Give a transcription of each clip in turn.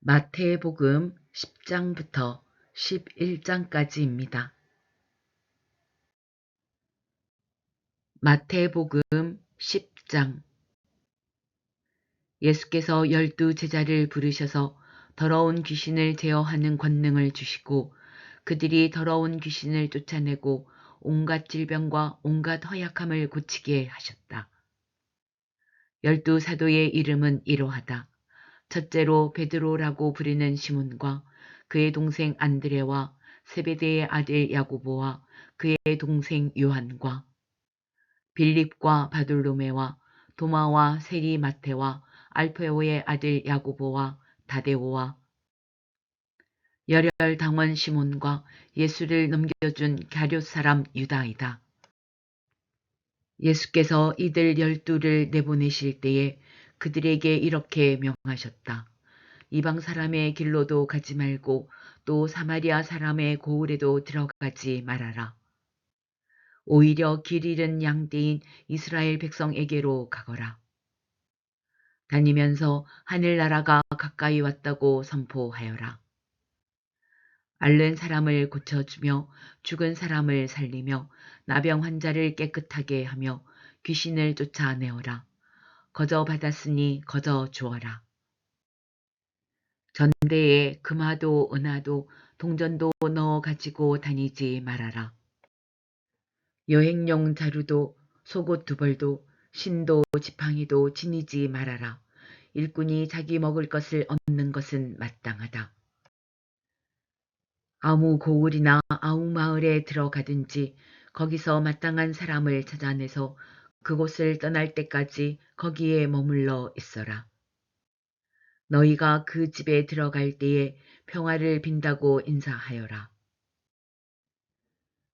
마태복음 10장부터 11장까지입니다. 마태복음 10장. 예수께서 12제자를 부르셔서 더러운 귀신을 제어하는 권능을 주시고 그들이 더러운 귀신을 쫓아내고 온갖 질병과 온갖 허약함을 고치게 하셨다. 12사도의 이름은 이러하다. 첫째로 베드로라고 부르는 시몬과 그의 동생 안드레와 세베대의 아들 야고보와 그의 동생 요한과 빌립과 바돌로메와 도마와 세리 마테와 알페오의 아들 야고보와 다데오와 열혈 당원 시몬과 예수를 넘겨준 가룟 사람 유다이다. 예수께서 이들 12를 내보내실 때에 그들에게 이렇게 명하셨다. 이방 사람의 길로도 가지 말고 또 사마리아 사람의 고을에도 들어가지 말아라. 오히려 길 잃은 양떼인 이스라엘 백성에게로 가거라. 다니면서 하늘나라가 가까이 왔다고 선포하여라. 앓는 사람을 고쳐주며 죽은 사람을 살리며 나병 환자를 깨끗하게 하며 귀신을 쫓아내어라. 거저 받았으니 거저 주어라. 전대에 금화도 은화도 동전도 넣어 가지고 다니지 말아라. 여행용 자루도 속옷 두 벌도 신도 지팡이도 지니지 말아라. 일꾼이 자기 먹을 것을 얻는 것은 마땅하다. 아무 고을이나 아무 마을에 들어가든지 거기서 마땅한 사람을 찾아내서 그곳을 떠날 때까지 거기에 머물러 있어라. 너희가 그 집에 들어갈 때에 평화를 빈다고 인사하여라.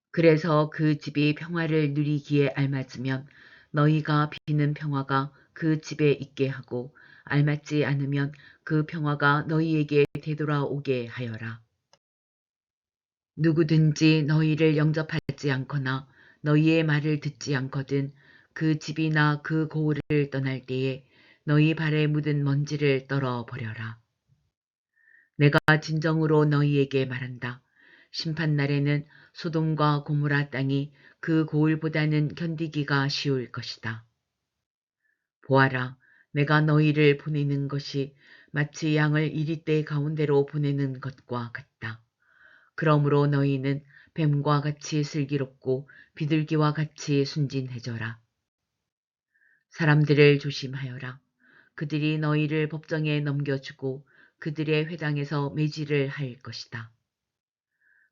그래서 그 집이 평화를 누리기에 알맞으면 너희가 비는 평화가 그 집에 있게 하고 알맞지 않으면 그 평화가 너희에게 되돌아오게 하여라. 누구든지 너희를 영접하지 않거나 너희의 말을 듣지 않거든 그 집이나 그 고을을 떠날 때에 너희 발에 묻은 먼지를 떨어버려라. 내가 진정으로 너희에게 말한다. 심판날에는 소돔과 고모라 땅이 그 고을보다는 견디기가 쉬울 것이다. 보아라, 내가 너희를 보내는 것이 마치 양을 이리떼 가운데로 보내는 것과 같다. 그러므로 너희는 뱀과 같이 슬기롭고 비둘기와 같이 순진해져라. 사람들을 조심하여라. 그들이 너희를 법정에 넘겨주고 그들의 회당에서 매질을 할 것이다.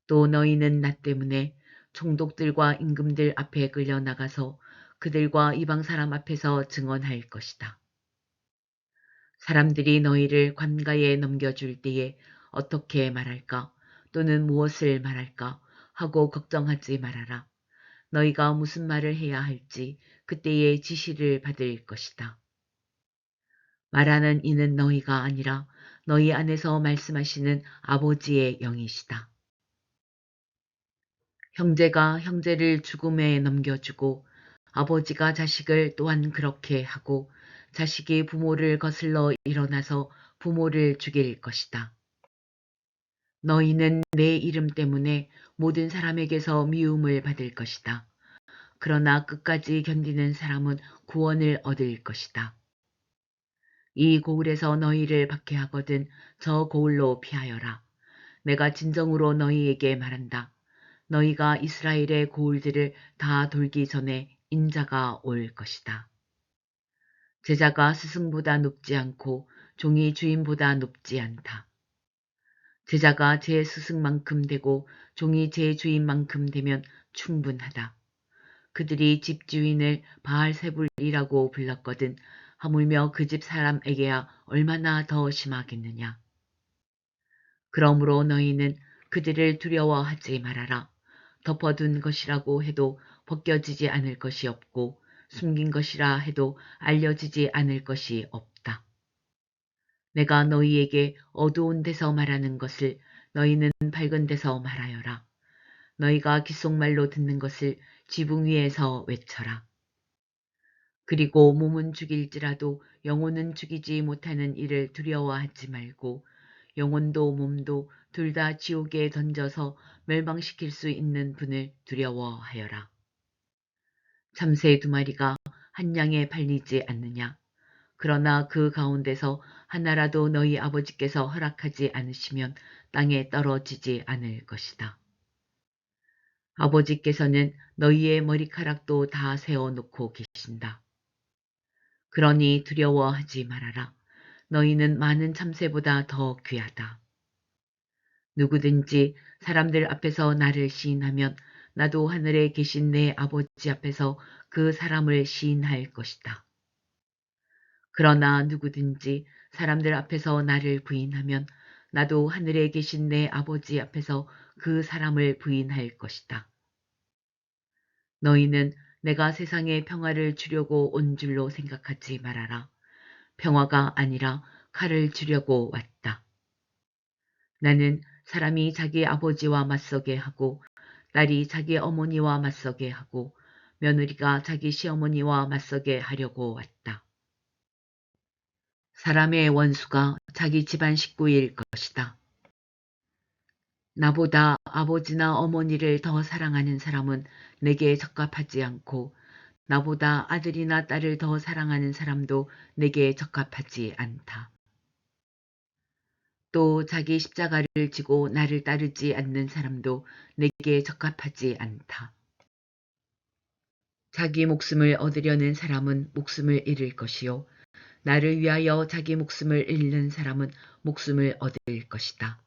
또 너희는 나 때문에 총독들과 임금들 앞에 끌려나가서 그들과 이방 사람 앞에서 증언할 것이다. 사람들이 너희를 관가에 넘겨줄 때에 어떻게 말할까 또는 무엇을 말할까 하고 걱정하지 말아라. 너희가 무슨 말을 해야 할지 그때에 지시를 받을 것이다. 말하는 이는 너희가 아니라 너희 안에서 말씀하시는 아버지의 영이시다. 형제가 형제를 죽음에 넘겨주고 아버지가 자식을 또한 그렇게 하고 자식이 부모를 거슬러 일어나서 부모를 죽일 것이다. 너희는 내 이름 때문에 모든 사람에게서 미움을 받을 것이다. 그러나 끝까지 견디는 사람은 구원을 얻을 것이다. 이 고을에서 너희를 박해하거든 저 고을로 피하여라. 내가 진정으로 너희에게 말한다. 너희가 이스라엘의 고을들을 다 돌기 전에 인자가 올 것이다. 제자가 스승보다 높지 않고 종이 주인보다 높지 않다. 제자가 제 스승만큼 되고 종이 제 주인만큼 되면 충분하다. 그들이 집주인을 바알세불이라고 불렀거든 하물며 그 집 사람에게야 얼마나 더 심하겠느냐. 그러므로 너희는 그들을 두려워하지 말아라. 덮어둔 것이라고 해도 벗겨지지 않을 것이 없고 숨긴 것이라 해도 알려지지 않을 것이 없다. 내가 너희에게 어두운 데서 말하는 것을 너희는 밝은 데서 말하여라. 너희가 귓속말로 듣는 것을 지붕 위에서 외쳐라. 그리고 몸은 죽일지라도 영혼은 죽이지 못하는 일을 두려워하지 말고 영혼도 몸도 둘 다 지옥에 던져서 멸망시킬 수 있는 분을 두려워하여라. 참새 2마리가 한 양에 팔리지 않느냐. 그러나 그 가운데서 하나라도 너희 아버지께서 허락하지 않으시면 땅에 떨어지지 않을 것이다. 아버지께서는 너희의 머리카락도 다 세워놓고 계신다. 그러니 두려워하지 말아라. 너희는 많은 참새보다 더 귀하다. 누구든지 사람들 앞에서 나를 시인하면 나도 하늘에 계신 내 아버지 앞에서 그 사람을 시인할 것이다. 그러나 누구든지 사람들 앞에서 나를 부인하면 나도 하늘에 계신 내 아버지 앞에서 그 사람을 부인할 것이다. 너희는 내가 세상에 평화를 주려고 온 줄로 생각하지 말아라. 평화가 아니라 칼을 주려고 왔다. 나는 사람이 자기 아버지와 맞서게 하고 딸이 자기 어머니와 맞서게 하고 며느리가 자기 시어머니와 맞서게 하려고 왔다. 사람의 원수가 자기 집안 식구일 것이다. 나보다 아버지나 어머니를 더 사랑하는 사람은 내게 적합하지 않고 나보다 아들이나 딸을 더 사랑하는 사람도 내게 적합하지 않다. 또 자기 십자가를 지고 나를 따르지 않는 사람도 내게 적합하지 않다. 자기 목숨을 얻으려는 사람은 목숨을 잃을 것이요 나를 위하여 자기 목숨을 잃는 사람은 목숨을 얻을 것이다.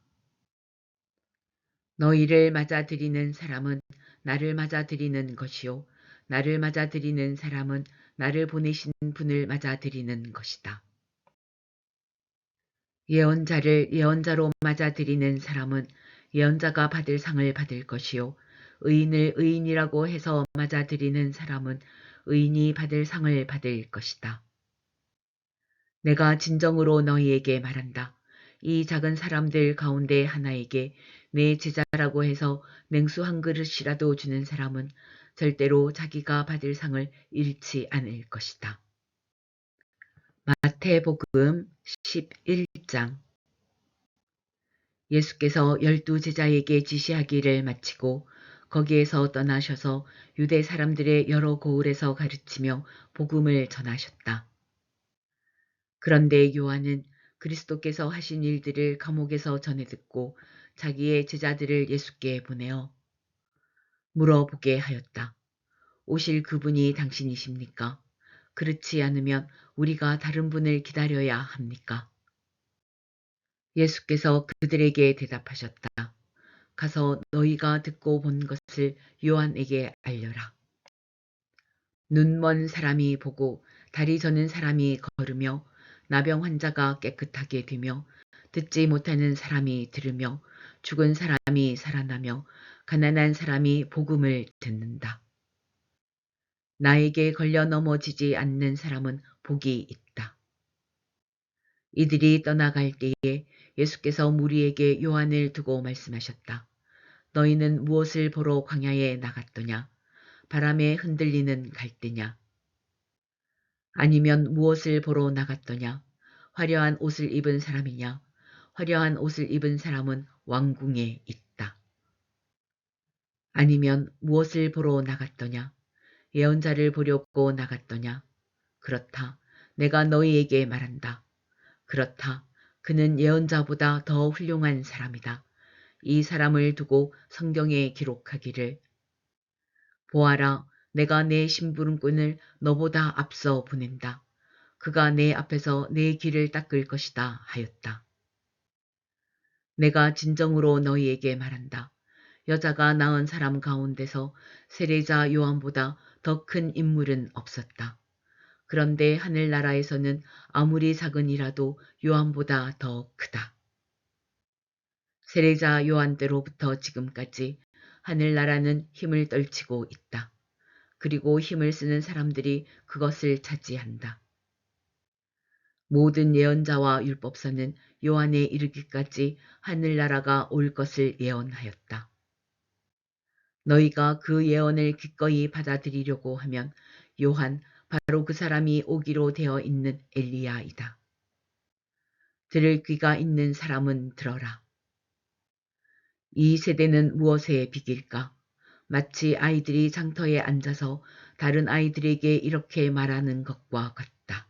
너희를 맞아들이는 사람은 나를 맞아들이는 것이요 나를 맞아들이는 사람은 나를 보내신 분을 맞아들이는 것이다. 예언자를 예언자로 맞아들이는 사람은 예언자가 받을 상을 받을 것이요 의인을 의인이라고 해서 맞아들이는 사람은 의인이 받을 상을 받을 것이다. 내가 진정으로 너희에게 말한다. 이 작은 사람들 가운데 하나에게 내 제자라고 해서 냉수 한 그릇이라도 주는 사람은 절대로 자기가 받을 상을 잃지 않을 것이다. 마태복음 11장. 예수께서 12제자에게 지시하기를 마치고 거기에서 떠나셔서 유대 사람들의 여러 고을에서 가르치며 복음을 전하셨다. 그런데 요한은 그리스도께서 하신 일들을 감옥에서 전해 듣고 자기의 제자들을 예수께 보내어 물어보게 하였다. 오실 그분이 당신이십니까? 그렇지 않으면 우리가 다른 분을 기다려야 합니까? 예수께서 그들에게 대답하셨다. 가서 너희가 듣고 본 것을 요한에게 알려라. 눈먼 사람이 보고 다리 저는 사람이 걸으며 나병 환자가 깨끗하게 되며 듣지 못하는 사람이 들으며 죽은 사람이 살아나며 가난한 사람이 복음을 듣는다. 나에게 걸려 넘어지지 않는 사람은 복이 있다. 이들이 떠나갈 때에 예수께서 무리에게 요한을 두고 말씀하셨다. 너희는 무엇을 보러 광야에 나갔더냐? 바람에 흔들리는 갈대냐? 아니면 무엇을 보러 나갔더냐? 화려한 옷을 입은 사람이냐? 화려한 옷을 입은 사람은 왕궁에 있다. 아니면 무엇을 보러 나갔더냐? 예언자를 보려고 나갔더냐? 그렇다. 내가 너희에게 말한다. 그렇다. 그는 예언자보다 더 훌륭한 사람이다. 이 사람을 두고 성경에 기록하기를 보아라, 내가 내 심부름꾼을 너보다 앞서 보낸다. 그가 내 앞에서 내 길을 닦을 것이다 하였다. 내가 진정으로 너희에게 말한다. 여자가 낳은 사람 가운데서 세례자 요한보다 더 큰 인물은 없었다. 그런데 하늘나라에서는 아무리 작은 이라도 요한보다 더 크다. 세례자 요한 때로부터 지금까지 하늘나라는 힘을 떨치고 있다. 그리고 힘을 쓰는 사람들이 그것을 차지한다. 모든 예언자와 율법서는 요한에 이르기까지 하늘나라가 올 것을 예언하였다. 너희가 그 예언을 기꺼이 받아들이려고 하면 요한 바로 그 사람이 오기로 되어 있는 엘리야이다. 들을 귀가 있는 사람은 들어라. 이 세대는 무엇에 비길까? 마치 아이들이 장터에 앉아서 다른 아이들에게 이렇게 말하는 것과 같다.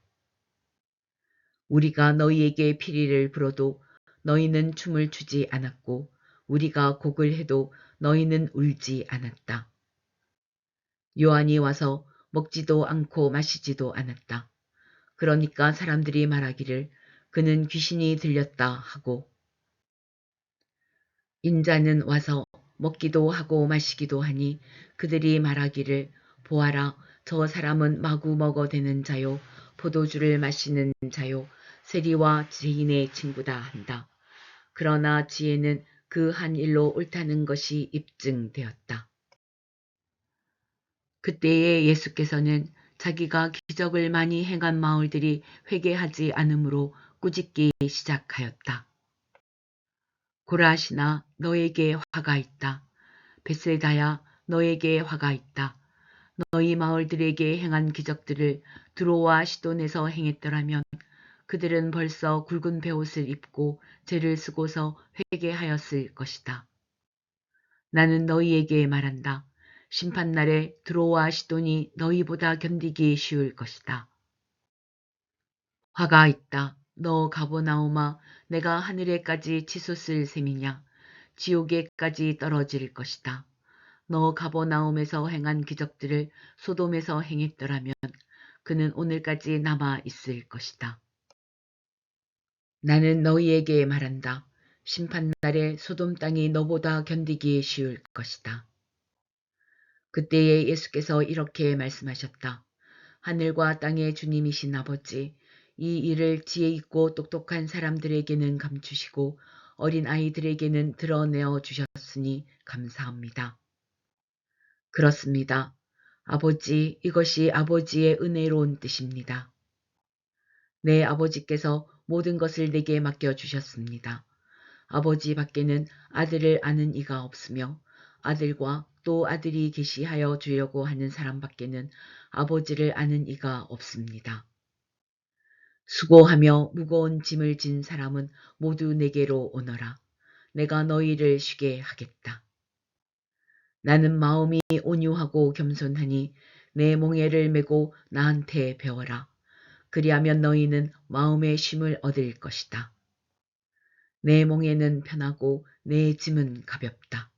우리가 너희에게 피리를 불어도 너희는 춤을 추지 않았고 우리가 곡을 해도 너희는 울지 않았다. 요한이 와서 먹지도 않고 마시지도 않았다. 그러니까 사람들이 말하기를 그는 귀신이 들렸다 하고, 인자는 와서 먹기도 하고 마시기도 하니 그들이 말하기를 보아라, 저 사람은 마구 먹어대는 자요 포도주를 마시는 자요 세리와 죄인의 친구다 한다. 그러나 지혜는 그 한 일로 옳다는 것이 입증되었다. 그때에 예수께서는 자기가 기적을 많이 행한 마을들이 회개하지 않으므로 꾸짖기 시작하였다. 고라시나 너에게 화가 있다. 벳세다야 너에게 화가 있다. 너희 마을들에게 행한 기적들을 두로와 시돈에서 행했더라면 그들은 벌써 굵은 베옷을 입고 죄를 쓰고서 회개하였을 것이다. 나는 너희에게 말한다. 심판날에 두로와 시돈이 너희보다 견디기 쉬울 것이다. 화가 있다. 너 가버나움아, 내가 하늘에까지 치솟을 셈이냐. 지옥에까지 떨어질 것이다. 너 가버나움에서 행한 기적들을 소돔에서 행했더라면 그는 오늘까지 남아 있을 것이다. 나는 너희에게 말한다. 심판날에 소돔 땅이 너보다 견디기 쉬울 것이다. 그때에 예수께서 이렇게 말씀하셨다. 하늘과 땅의 주님이신 아버지, 이 일을 지혜 있고 똑똑한 사람들에게는 감추시고 어린 아이들에게는 드러내어 주셨으니 감사합니다. 그렇습니다. 아버지, 이것이 아버지의 은혜로운 뜻입니다. 내 아버지께서 모든 것을 내게 맡겨주셨습니다. 아버지 밖에는 아들을 아는 이가 없으며 아들과 또 아들이 계시하여 주려고 하는 사람 밖에는 아버지를 아는 이가 없습니다. 수고하며 무거운 짐을 진 사람은 모두 내게로 오너라. 내가 너희를 쉬게 하겠다. 나는 마음이 온유하고 겸손하니 내 멍에를 메고 나한테 배워라. 그리하면 너희는 마음의 쉼을 얻을 것이다. 내 멍에는 편하고 내 짐은 가볍다.